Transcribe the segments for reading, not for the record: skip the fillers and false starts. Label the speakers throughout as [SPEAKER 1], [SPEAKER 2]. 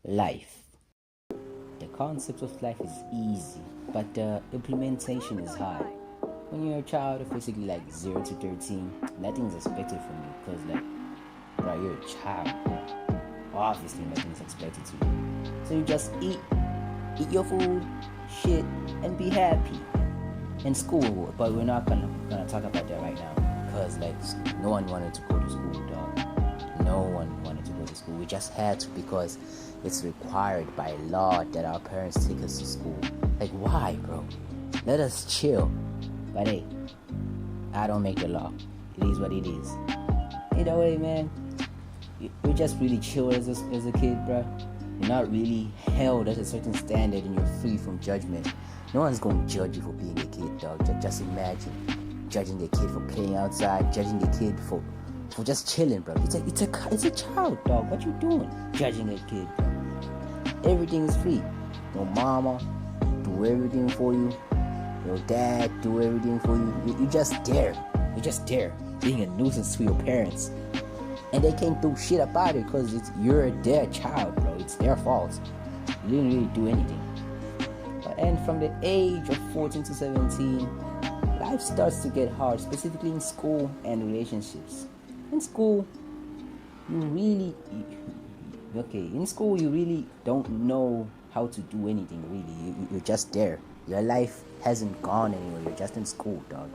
[SPEAKER 1] Life. The concept of life is easy, but the implementation is hard. When you're a child of basically like 0 to 13, nothing's expected from you because, like, bro, you're a child. Obviously, nothing's expected to you. So you just eat your food, shit, and be happy. In school, but we're not gonna talk about that right now because, like, no one wanted to go to school, dog. No one wanted to go to school. We just had to because it's required by law that our parents take us to school. Like, why, bro? Let us chill. But hey, I don't make the law. It is what it is. Either way, man, you're just really chill as a kid, bro. You're not really held at a certain standard and you're free from judgment. No one's gonna judge you for being a kid, dog. Just imagine judging a kid for playing outside, judging a kid for just chilling, bro. It's a child, dog. What you doing? Judging a kid, bro. Everything is free. Your mama do everything for you. Your dad do everything for you. You just there. You just there, being a nuisance to your parents, and they can't do shit about it because you're their child, bro. It's their fault. You didn't really do anything. And from the age of 14 to 17, life starts to get hard, specifically in school and relationships. In school, in school you really don't know how to do anything, really. You're just there. Your life hasn't gone anywhere. You're just in school, dog.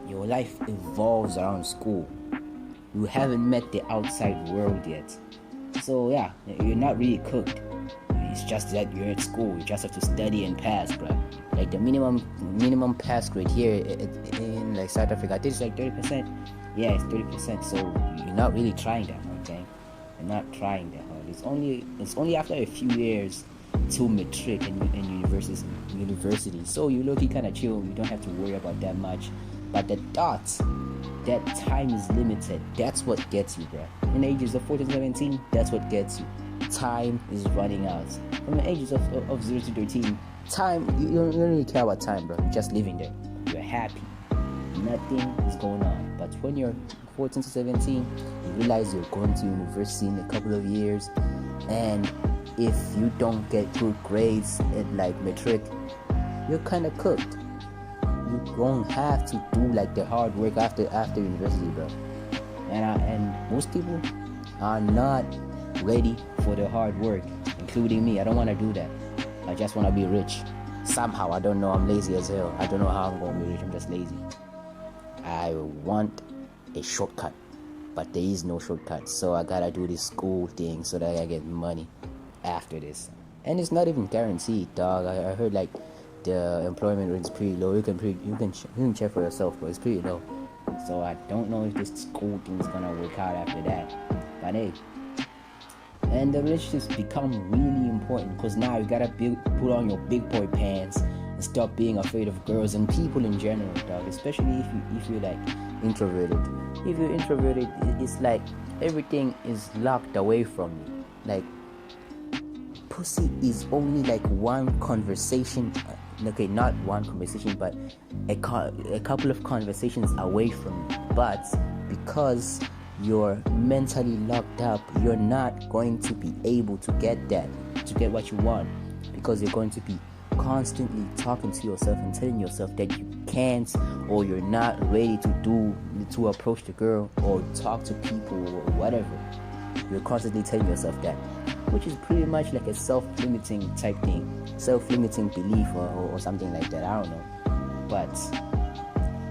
[SPEAKER 1] Your life evolves around school. You haven't met the outside world yet. So yeah, you're not really cooked. It's just that you're at school. You just have to study and pass, bro. Like the minimum pass grade here in like South Africa, I think it's like 30%. Yeah, it's 30%. So you're not really trying that hard, okay? You're not trying that hard. It's only after a few years to matric and university. So you look, you kind of chill. You don't have to worry about that much. But the thoughts, that time is limited. That's what gets you, bro. In the ages of 14, 17, that's what gets you. Time is running out. From the ages of 0 to 13, time, you don't really care about time, bro. You're just living there. You're happy. Nothing is going on. But when you're 14 to 17, you realize you're going to university in a couple of years, and if you don't get good grades at like matric, you're kind of cooked. You don't have to do like the hard work after university, bro. And most people are not ready for the hard work, including me. I don't want to do that. I just want to be rich. Somehow, I don't know. I'm lazy as hell. I don't know how I'm going to be rich. I'm just lazy. I want a shortcut, but there is no shortcut. So I gotta do this school thing so that I get money after this. And it's not even guaranteed, dog. I heard like the employment rate is pretty low. You can check for yourself, but it's pretty low. So I don't know if this school thing is gonna work out after that. But hey, and the relationships become really important because now you gotta put on your big boy pants and stop being afraid of girls and people in general, dog. Especially if you're like introverted. If you're introverted, it's like everything is locked away from you. Like pussy is only like one conversation. Okay, not one conversation, but a couple of conversations away from you. But because you're mentally locked up, you're not going to be able to get what you want, because you're going to be constantly talking to yourself and telling yourself that you can't, or you're not ready to approach the girl or talk to people or whatever. You're constantly telling yourself that, which is pretty much like a self-limiting type thing, self-limiting belief or something like that. I don't know, but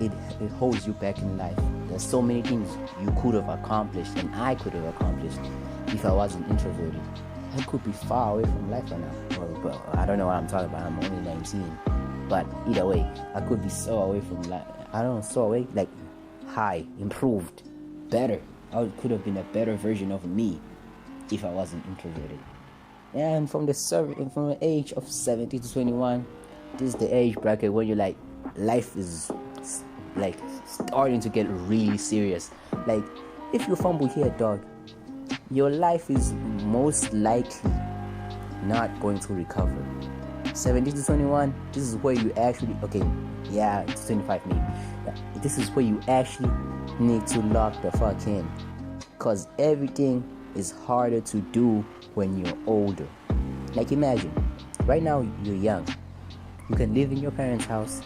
[SPEAKER 1] it holds you back in life. There's so many things you could have accomplished and I could have accomplished if I wasn't introverted. I could be far away from life right now. Well, I don't know what I'm talking about. I'm only 19. But either way, I could be so away from life. I don't know, so away, like high, improved, better. I could have been a better version of me if I wasn't introverted. And from the age of 17 to 21, this is the age bracket where you're like, life is like starting to get really serious. Like, if you fumble here, dog, your life is most likely not going to recover. 17 to 21, this is where you actually, it's 25 maybe. This is where you actually need to lock the fuck in, because everything is harder to do when you're older. Like imagine, right now you're young. You can live in your parents' house,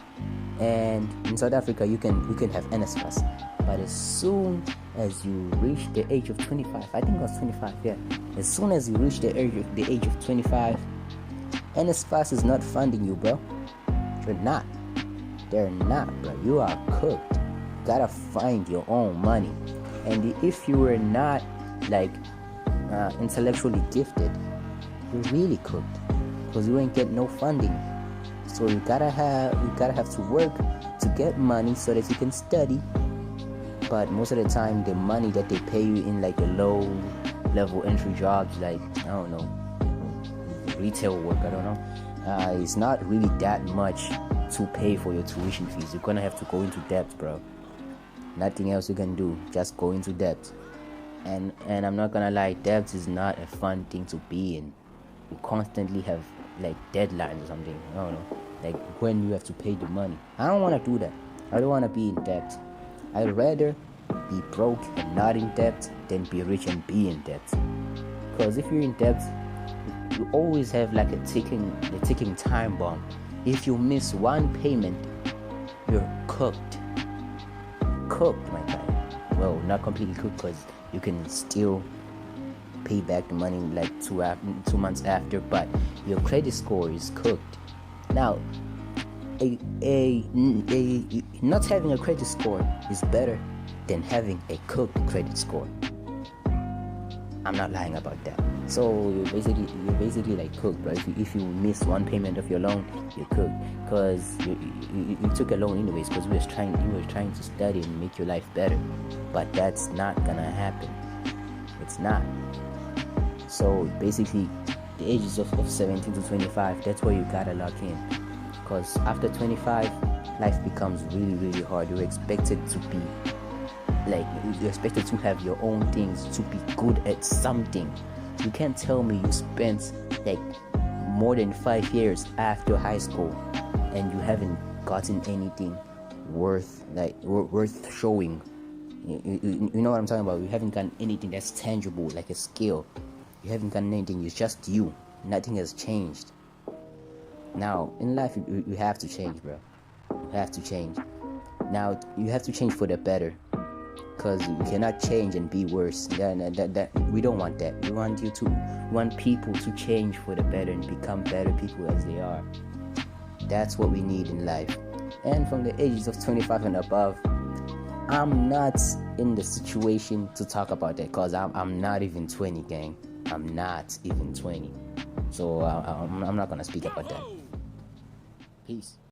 [SPEAKER 1] and in South Africa you can have NSFAS. But as soon as you reach the age of 25, I think it was 25, yeah. As soon as you reach the age of 25, NSFAS is not funding you, bro. You're not. They're not, bro. You are cooked. Gotta find your own money. And if you were not like intellectually gifted, you're really cooked, because you ain't get no funding. So you gotta have to work to get money so that you can study. But most of the time, the money that they pay you in like the low level entry jobs, like I don't know, retail work, I don't know, it's not really that much to pay for your tuition fees. You're gonna have to go into debt, bro. Nothing else you can do, just go into debt. And I'm not gonna lie, debt is not a fun thing to be in. You constantly have like deadlines or something, I don't know, like when you have to pay the money. I don't want to do that. I don't want to be in debt. I'd rather be broke and not in debt than be rich and be in debt. Because if you're in debt, you always have like a ticking time bomb. If you miss one payment, you're cooked. Cooked, my guy. Well, not completely cooked, because you can still pay back the money like 2 months after, but your credit score is cooked. Now, not having a credit score is better than having a cooked credit score. I'm not lying about that. So you're basically like cooked, bro. If you miss one payment of your loan, you're cooked, because you took a loan anyways, because you were trying to study and make your life better. But that's not gonna happen. It's not. So basically, the ages of 17 to 25, that's where you gotta lock in. Because after 25, life becomes really, really hard. You're expected to be you're expected to have your own things, to be good at something. You can't tell me you spent like more than 5 years after high school and you haven't gotten anything worth showing. You know what I'm talking about? You haven't gotten anything that's tangible, like a skill. You haven't gotten anything. It's just you. Nothing has changed. Now in life, you have to change, bro. You have to change. Now you have to change for the better, because you cannot change and be worse. That we don't want that. We want people to change for the better and become better people as they are. That's what we need in life. And from the ages of 25 and above, I'm not in the situation to talk about that, because I'm not even 20, gang. I'm not even 20. So I'm not gonna speak about that. Peace.